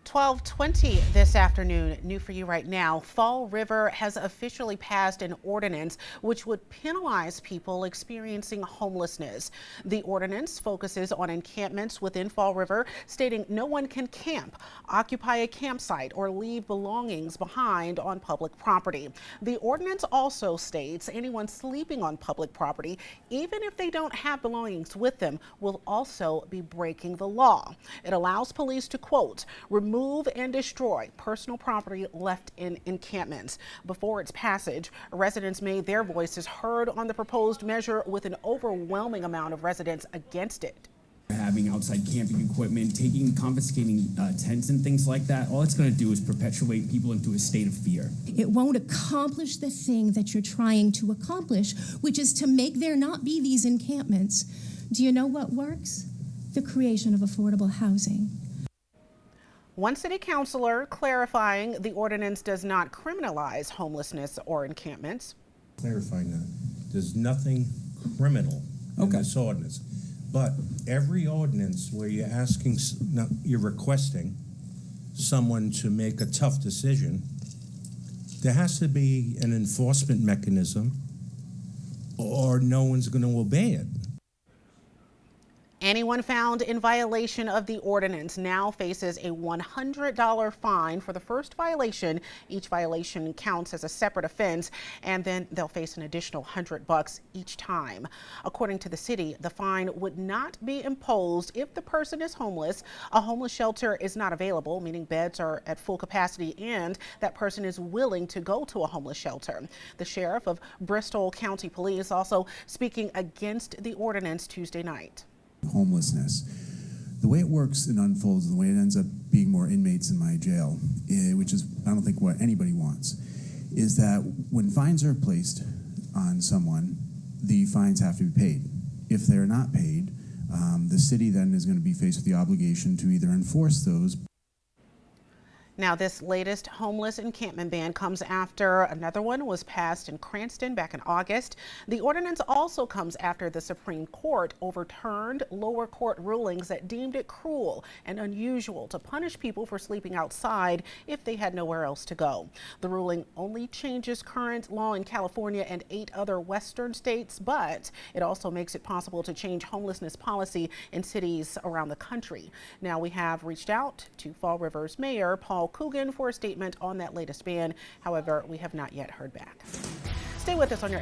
12:20 this afternoon. New for you right now. Fall River has officially passed an ordinance which would penalize people experiencing homelessness. The ordinance focuses on encampments within Fall River, stating no one can camp, occupy a campsite, or leave belongings behind on public property. The ordinance also states anyone sleeping on public property, even if they don't have belongings with them, will also be breaking the law. It allows police to, quote, remove and destroy personal property left in encampments. Before its passage, residents made their voices heard on the proposed measure, with an overwhelming amount of residents against it. Having outside camping equipment, confiscating tents and things like that, all it's going to do is perpetuate people into a state of fear. It won't accomplish the thing that you're trying to accomplish, which is to make there not be these encampments. Do you know what works? The creation of affordable housing. One city councilor clarifying the ordinance does not criminalize homelessness or encampments. Clarifying that there's nothing criminal in this ordinance, but every ordinance where you're requesting someone to make a tough decision, there has to be an enforcement mechanism or no one's going to obey it. Anyone found in violation of the ordinance now faces a $100 fine for the first violation. Each violation counts as a separate offense, and then they'll face an additional $100 each time. According to the city, the fine would not be imposed if the person is homeless, a homeless shelter is not available, meaning beds are at full capacity, and that person is willing to go to a homeless shelter. The sheriff of Bristol County Police also speaking against the ordinance Tuesday night. Homelessness. The way it works and unfolds, the way it ends up being more inmates in my jail, which is I don't think what anybody wants, is that when fines are placed on someone, the fines have to be paid. If they're not paid, the city then is going to be faced with the obligation to either enforce those. Now, this latest homeless encampment ban comes after another one was passed in Cranston back in August. The ordinance also comes after the Supreme Court overturned lower court rulings that deemed it cruel and unusual to punish people for sleeping outside if they had nowhere else to go. The ruling only changes current law in California and 8 other Western states, but it also makes it possible to change homelessness policy in cities around the country. Now, we have reached out to Fall River's Mayor Paul Coogan for a statement on that latest ban. However, we have not yet heard back. Stay with us on your